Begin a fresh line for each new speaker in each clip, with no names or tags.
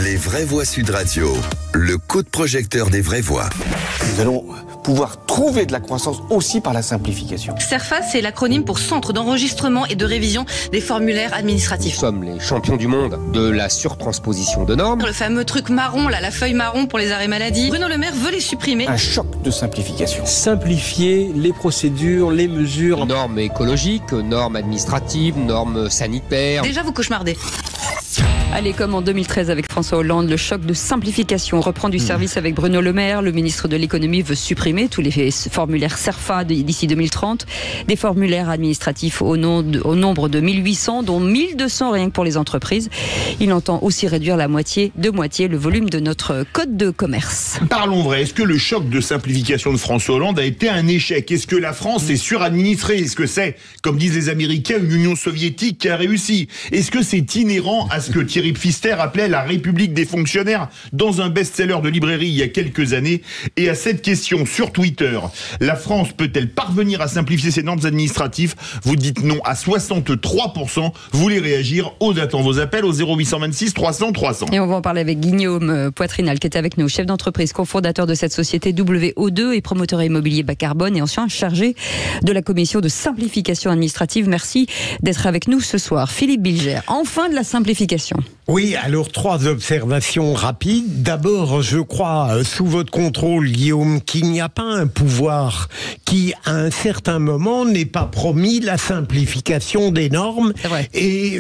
Les vraies voix Sud Radio, le coup de projecteur des vraies voix.
Nous allons pouvoir trouver de la croissance aussi par la simplification.
CERFA, c'est l'acronyme pour Centre d'enregistrement et de révision des formulaires administratifs.
Nous sommes les champions du monde de la surtransposition de normes.
Le fameux truc marron, là, la feuille marron pour les arrêts maladie. Bruno Le Maire veut les supprimer.
Un choc de simplification.
Simplifier les procédures, les mesures.
Normes écologiques, normes administratives, normes sanitaires.
Déjà, vous cauchemardez.
Allez, comme en 2013 avec François Hollande, le choc de simplification reprend du service avec Bruno Le Maire. Le ministre de l'économie veut supprimer tous les formulaires CERFA d'ici 2030. Des formulaires administratifs au nombre de 1800, dont 1200 rien que pour les entreprises. Il entend aussi réduire de moitié le volume de notre code de commerce.
Parlons vrai, est-ce que le choc de simplification de François Hollande a été un échec? Est-ce que la France est suradministrée? Est-ce que c'est, comme disent les Américains, une Union soviétique qui a réussi? Est-ce que c'est inhérent à ce que Thierry Pfister appelait la République des fonctionnaires dans un best-seller de librairie il y a quelques années? Et à cette question sur Twitter, la France peut-elle parvenir à simplifier ses normes administratives? Vous dites non à 63%. Vous voulez réagir? J'attends vos appels au 0826 300 300.
Et on va en parler avec Guillaume Poitrinal qui est avec nous, chef d'entreprise, cofondateur de cette société WO2 et promoteur immobilier bas carbone et ancien chargé de la commission de simplification administrative. Merci d'être avec nous ce soir. Philippe Bilger, enfin de la simplification.
Oui, alors 3 observations rapides. D'abord, je crois, sous votre contrôle, Guillaume, qu'il n'y a pas un pouvoir qui, à un certain moment, n'ait pas promis la simplification des normes et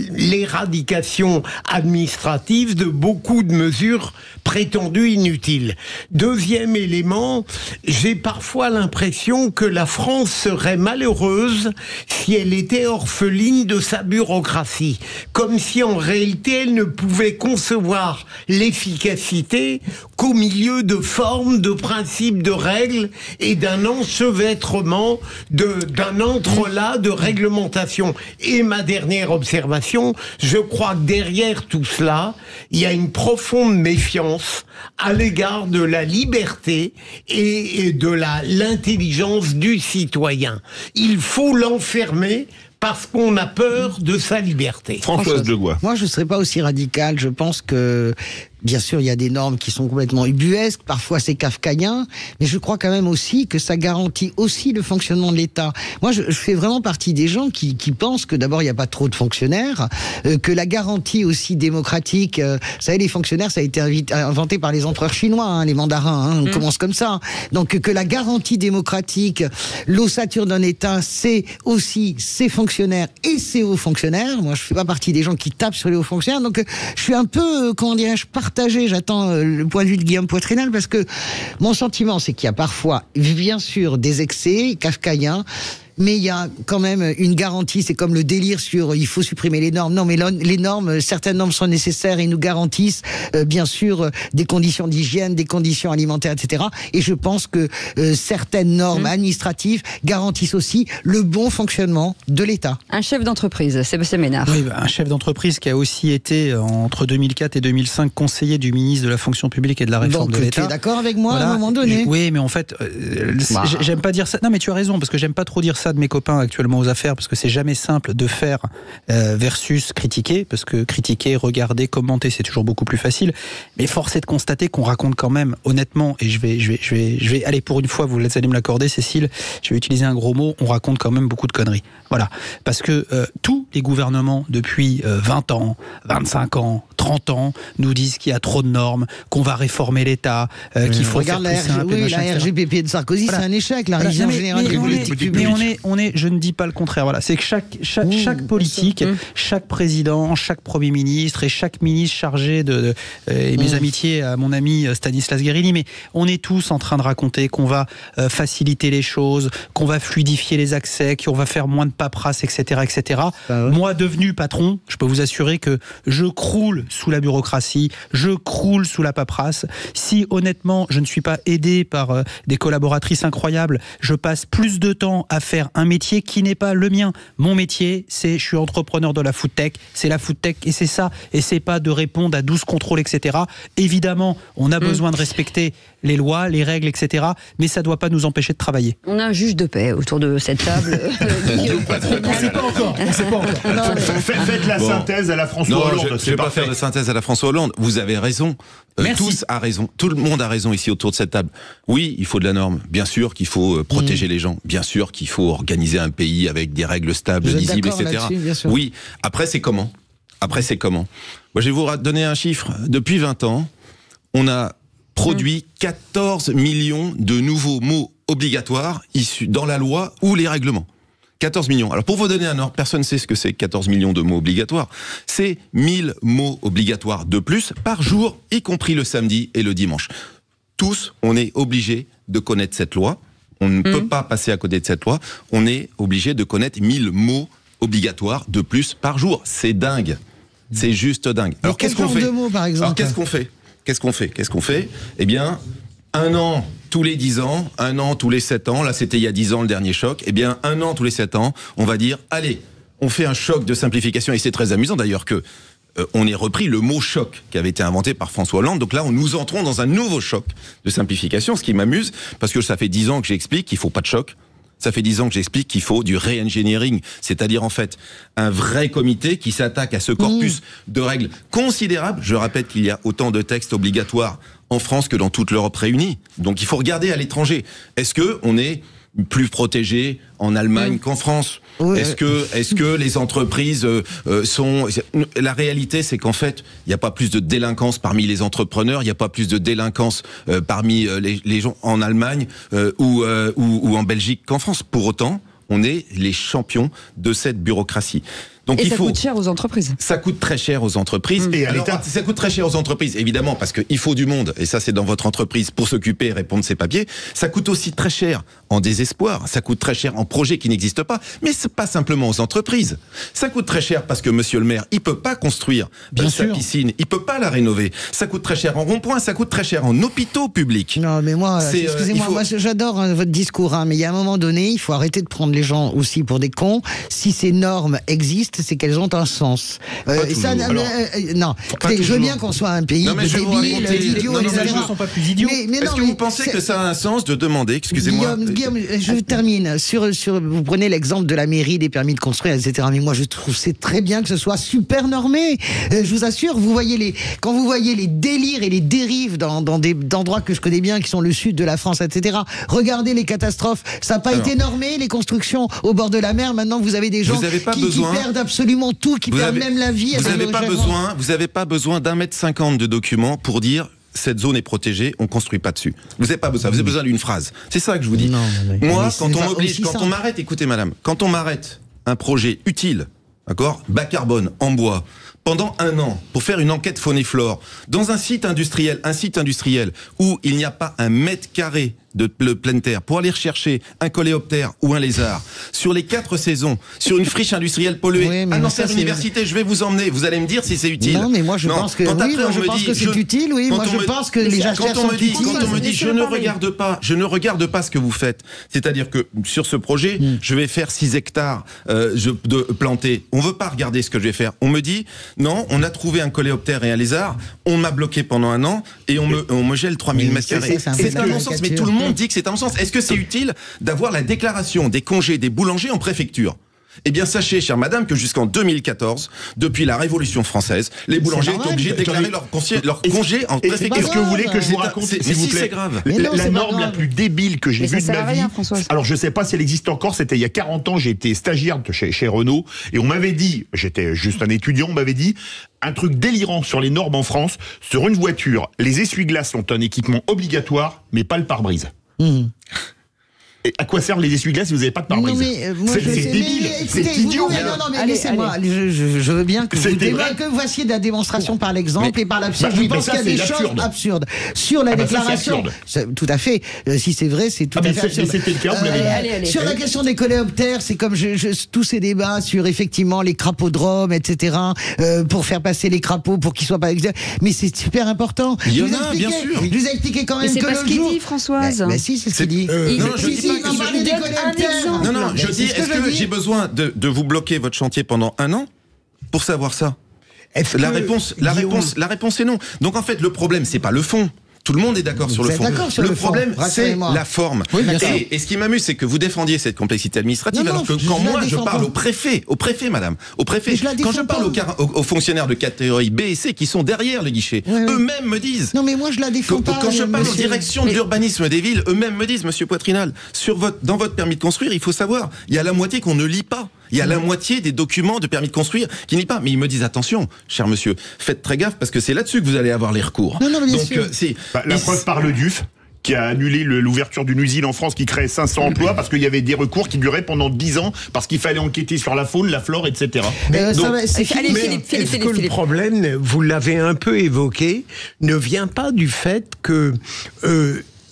l'éradication administrative de beaucoup de mesures prétendues inutiles. Deuxième élément, j'ai parfois l'impression que la France serait malheureuse si elle était orpheline de sa bureaucratie, comme si en réalité elle ne pouvait concevoir l'efficacité qu'au milieu de formes, de principes, de règles et d'un enchevêtrement, d'un entrelac de réglementation. Et ma dernière observation, je crois que derrière tout cela, il y a une profonde méfiance à l'égard de la liberté et de l'intelligence du citoyen. Il faut l'enfermer parce qu'on a peur de sa liberté.
Françoise Degois.
Moi, je ne serais pas aussi radical. Je pense que, bien sûr, il y a des normes qui sont complètement ubuesques. Parfois, c'est kafkaïen. Mais je crois quand même aussi que ça garantit aussi le fonctionnement de l'État. Moi, je fais vraiment partie des gens qui pensent que, d'abord, il n'y a pas trop de fonctionnaires, que la garantie aussi démocratique... vous savez, les fonctionnaires, ça a été inventé par les empereurs chinois, les mandarins. On commence comme ça. Donc, que la garantie démocratique, l'ossature d'un État, c'est aussi ses fonctionnaires et ses hauts fonctionnaires. Moi, je ne fais pas partie des gens qui tapent sur les hauts fonctionnaires. Donc, je suis un peu, comment dirais-je, partagé. J'attends le point de vue de Guillaume Poitrinal parce que mon sentiment, c'est qu'il y a parfois, bien sûr, des excès kafkaïens. Mais il y a quand même une garantie, c'est comme le délire sur il faut supprimer les normes. Non, mais les normes, certaines normes sont nécessaires et nous garantissent bien sûr des conditions d'hygiène, des conditions alimentaires, etc. Et je pense que certaines normes administratives garantissent aussi le bon fonctionnement de l'État.
Un chef d'entreprise, Sébastien Ménard.
Oui, un chef d'entreprise qui a aussi été entre 2004 et 2005 conseiller du ministre de la fonction publique et de la réforme de l'État.
Tu es d'accord avec moi à un moment donné?
Oui, mais en fait, j'aime pas dire ça. Non, mais tu as raison, parce que j'aime pas trop dire ça de mes copains actuellement aux affaires, parce que c'est jamais simple de faire versus critiquer, parce que critiquer, regarder, commenter, c'est toujours beaucoup plus facile. Mais force est de constater qu'on raconte quand même, honnêtement, et je vais aller pour une fois, vous allez me l'accorder, Cécile, je vais utiliser un gros mot, on raconte quand même beaucoup de conneries. Voilà. Parce que tous les gouvernements, depuis 20 ans, 25 ans, 30 ans, nous disent qu'il y a trop de normes, qu'on va réformer l'État, qu'il faut faire plus simple.
Oui, la RGPP de Sarkozy, c'est un échec, la révision générale des politiques publiques.
Mais je ne dis pas le contraire. Voilà, c'est que chaque politique, chaque président, chaque Premier ministre et chaque ministre chargé et mes amitiés à mon ami Stanislas Guerini, mais on est tous en train de raconter qu'on va faciliter les choses, qu'on va fluidifier les accès, qu'on va faire moins de paperasse, etc., etc. Moi, devenu patron, je peux vous assurer que je croule sous la bureaucratie, je croule sous la paperasse. Si honnêtement, je ne suis pas aidé par des collaboratrices incroyables, je passe plus de temps à faire un métier qui n'est pas le mien. Mon métier, je suis entrepreneur de la foodtech, c'est la foodtech et c'est ça, et c'est pas de répondre à 12 contrôles, etc. Évidemment, on a besoin de respecter les lois, les règles, etc. Mais ça ne doit pas nous empêcher de travailler.
On a un juge de paix autour de cette table.
On ne sait pas encore.
Faites la synthèse à la François Hollande.
Je ne vais pas faire de synthèse à la François Hollande. Vous avez raison. Tous a raison. Tout le monde a raison ici autour de cette table. Oui, il faut de la norme. Bien sûr qu'il faut protéger les gens. Bien sûr qu'il faut organiser un pays avec des règles stables, lisibles, etc. Oui. Après, c'est comment ? Moi, je vais vous donner un chiffre. Depuis 20 ans, on a produit 14 millions de nouveaux mots obligatoires issus dans la loi ou les règlements. 14 millions. Alors pour vous donner un ordre, personne ne sait ce que c'est 14 millions de mots obligatoires. C'est 1000 mots obligatoires de plus par jour, y compris le samedi et le dimanche. Tous, on est obligés de connaître cette loi. On ne peut pas passer à côté de cette loi. On est obligé de connaître 1000 mots obligatoires de plus par jour. C'est dingue. C'est juste dingue. Alors qu'est-ce qu'on fait ?
De mots, par exemple.
Alors qu'est-ce qu'on fait ? Eh bien, un an tous les 10 ans, un an tous les 7 ans, là c'était il y a 10 ans le dernier choc, eh bien un an tous les 7 ans, on va dire, allez, on fait un choc de simplification, et c'est très amusant d'ailleurs que on ait repris le mot choc qui avait été inventé par François Hollande, donc là nous entrons dans un nouveau choc de simplification, ce qui m'amuse, parce que ça fait 10 ans que j'explique qu'il ne faut pas de choc. Ça fait 10 ans que j'explique qu'il faut du re-engineering, c'est-à-dire en fait un vrai comité qui s'attaque à ce corpus de règles considérables. Je répète qu'il y a autant de textes obligatoires en France que dans toute l'Europe réunie. Donc il faut regarder à l'étranger. Est-ce que on est plus protégé en Allemagne qu'en France ? Est-ce que les entreprises sont... La réalité, c'est qu'en fait, il n'y a pas plus de délinquance parmi les entrepreneurs, il n'y a pas plus de délinquance parmi les gens en Allemagne ou en Belgique qu'en France. Pour autant, on est les champions de cette bureaucratie. Donc
et ça coûte cher aux entreprises.
Ça coûte très cher aux entreprises. Et alors, ça coûte très cher aux entreprises, évidemment, parce qu'il faut du monde, et ça c'est dans votre entreprise, pour s'occuper et répondre ces papiers. Ça coûte aussi très cher en désespoir, ça coûte très cher en projets qui n'existent pas, mais c'est pas simplement aux entreprises. Ça coûte très cher parce que monsieur le maire, il peut pas construire sa piscine, il peut pas la rénover. Ça coûte très cher en rond-point, ça coûte très cher en hôpitaux publics.
Non, mais moi, excusez-moi, moi j'adore votre discours, mais il y a un moment donné, il faut arrêter de prendre les gens aussi pour des cons. Si ces normes existent, c'est qu'elles ont un sens. Non, je veux bien qu'on soit un pays de débiles, d'idiots, etc.
Les gens ne sont pas plus idiots.
Est-ce que vous pensez que ça a un sens de demander, excusez-moi
Guillaume, je termine. Vous prenez l'exemple de la mairie, des permis de construire, etc. Mais moi, je trouve c'est très bien que ce soit super normé. Je vous assure, quand vous voyez les délires et les dérives dans des endroits que je connais bien, qui sont le sud de la France, etc. Regardez les catastrophes. Ça n'a pas été normé, les constructions au bord de la mer. Maintenant, vous avez des gens qui perdent absolument tout, qui perdent même la vie.
Vous n'avez pas besoin d'1,50 m de documents pour dire cette zone est protégée, on construit pas dessus. Vous n'avez pas besoin. Vous avez besoin d'une phrase. C'est ça que je vous dis. Moi, quand on m'arrête, écoutez madame, quand on m'arrête un projet utile, d'accord, bas carbone, en bois, pendant 1 an, pour faire une enquête faune et flore, dans un site industriel où il n'y a pas 1 mètre carré de pleine terre, pour aller rechercher un coléoptère ou un lézard, sur les 4 saisons, sur une friche industrielle polluée, à Nanterre Université, je vais vous emmener, vous allez me dire si c'est utile.
Non, mais moi je pense que c'est utile, oui, moi je pense que les jachères sont utiles.
Quand on me dit, je ne regarde pas ce que vous faites, c'est-à-dire que sur ce projet, je vais faire 6 hectares de plantés, on veut pas regarder ce que je vais faire, on me dit, non, on a trouvé un coléoptère et un lézard, on m'a bloqué pendant 1 an, et on me gèle 3000 mètres carrés. C'est un non-sens, mais tout le monde dit que c'est un non-sens. Est-ce que c'est utile d'avoir la déclaration des congés des boulangers en préfecture ? Eh bien, sachez, chère madame, que jusqu'en 2014, depuis la Révolution française, les boulangers étaient obligés de déclarer leur congé en préfecture.
Est-ce que vous voulez que je vous raconte, s'il vous plaît,
c'est grave.
La norme la plus débile que j'ai vue de ma vie. Alors, je ne sais pas si elle existe encore, c'était il y a 40 ans, j'ai été stagiaire chez Renault, et on m'avait dit, j'étais juste un étudiant, on m'avait dit, un truc délirant sur les normes en France, sur une voiture, les essuie-glaces sont un équipement obligatoire, mais pas le pare-brise. Et à quoi servent les essuie-glaces si vous n'avez pas de pare-brise ? C'est débile, c'est idiot.
Non, mais laissez-moi, je veux bien que vous fassiez de la démonstration par l'exemple et par l'absurde. Je pense qu'il y a des choses absurdes. Sur la déclaration, tout à fait, si c'est vrai, c'est tout à fait absurde.
C'était le cas, vous l'avez dit.
Sur la question des coléoptères, c'est comme tous ces débats sur effectivement les crapodromes, etc., pour faire passer les crapauds pour qu'ils soient pas... Mais c'est super important.
Il y en a, bien sûr.
Je vous ai expliqué quand même que
c'est pas ce qu'il dit, Françoise.
Mais si, c'est ce qu'il dit.
Non, je dis, est-ce que j'ai besoin de vous bloquer votre chantier pendant 1 an pour savoir ça ? La réponse est non. Donc en fait, le problème, c'est pas le fond. Tout le monde est d'accord sur le fond. Le problème, c'est la forme.
Oui,
et ce qui m'amuse, c'est que vous défendiez cette complexité administrative, alors que quand moi je parle au préfet, madame, au préfet, quand je parle aux fonctionnaires de catégorie B et C qui sont derrière le guichet, eux-mêmes me disent.
Non, mais moi je la défends pas.
Quand je parle aux directions de l'urbanisme des villes, eux-mêmes me disent, monsieur Poitrinal, dans votre permis de construire, il faut savoir, il y a la moitié qu'on ne lit pas. Il y a la moitié des documents de permis de construire qui n'y pas. Mais ils me disent attention, cher monsieur, faites très gaffe parce que c'est là-dessus que vous allez avoir les recours.
Non, mais bien sûr.
La preuve par le DUF qui a annulé l'ouverture d'une usine en France qui créait 500 emplois parce qu'il y avait des recours qui duraient pendant 10 ans parce qu'il fallait enquêter sur la faune, la flore, etc.
Philippe.
Le problème, vous l'avez un peu évoqué, ne vient pas du fait que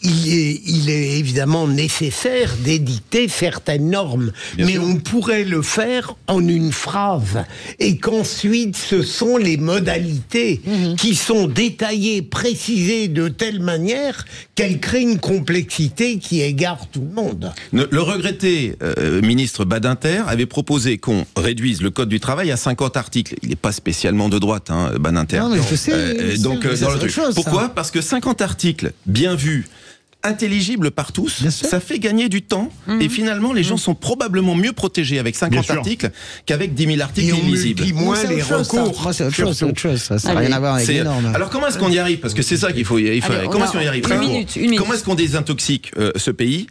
il est évidemment nécessaire d'édicter certaines normes, mais on pourrait le faire en une phrase et qu'ensuite ce sont les modalités qui sont détaillées, précisées de telle manière qu'elles créent une complexité qui égare tout le monde.
Le regretté ministre Badinter avait proposé qu'on réduise le code du travail à 50 articles. Il n'est pas spécialement de droite, Badinter.
Non, mais je sais,
donc, dans le truc. Pourquoi ? Parce que 50 articles bien vus, intelligible par tous, ça fait gagner du temps et finalement les gens sont probablement mieux protégés avec 50 articles qu'avec 10 000 articles illisibles.
Et moins les recours.
C'est autre chose, ça n'a rien à voir avec les normes.
Alors comment est-ce qu'on y arrive ? Parce que c'est ça qu'il faut. Comment est-ce qu'on y arrive ?
Une minute.
Comment est-ce qu'on désintoxique ce pays ?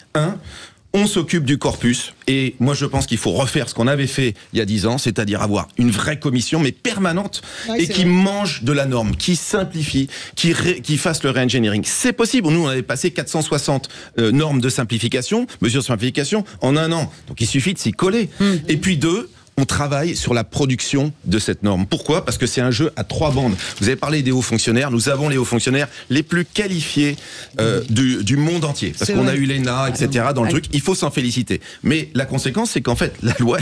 On s'occupe du corpus et moi je pense qu'il faut refaire ce qu'on avait fait il y a 10 ans, c'est-à-dire avoir une vraie commission mais permanente et qui mange de la norme, qui simplifie, qui fasse le re-engineering. C'est possible, nous on avait passé 460 normes de simplification, mesures de simplification en 1 an, donc il suffit de s'y coller. Et puis 2, on travaille sur la production de cette norme. Pourquoi ? Parce que c'est un jeu à 3 bandes. Vous avez parlé des hauts fonctionnaires. Nous avons les hauts fonctionnaires les plus qualifiés du monde entier. Parce qu'on a eu l'ENA, etc. dans le truc. Il faut s'en féliciter. Mais la conséquence, c'est qu'en fait, la loi,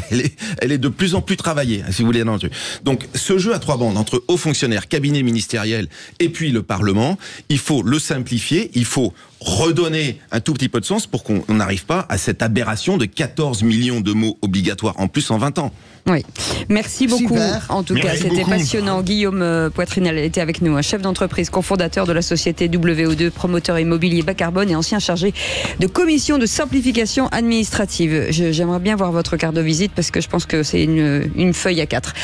elle est de plus en plus travaillée, si vous voulez, dans le truc. Donc, ce jeu à 3 bandes entre hauts fonctionnaires, cabinet ministériel et puis le Parlement, il faut le simplifier. Il faut redonner un tout petit peu de sens pour qu'on n'arrive pas à cette aberration de 14 millions de mots obligatoires en plus en 20 ans.
Oui, merci beaucoup.
Super.
En tout cas, c'était passionnant. Guillaume Poitrinal était avec nous, un chef d'entreprise, cofondateur de la société WO2, promoteur immobilier bas carbone et ancien chargé de commission de simplification administrative. J'aimerais bien voir votre carte de visite parce que je pense que c'est une feuille à 4.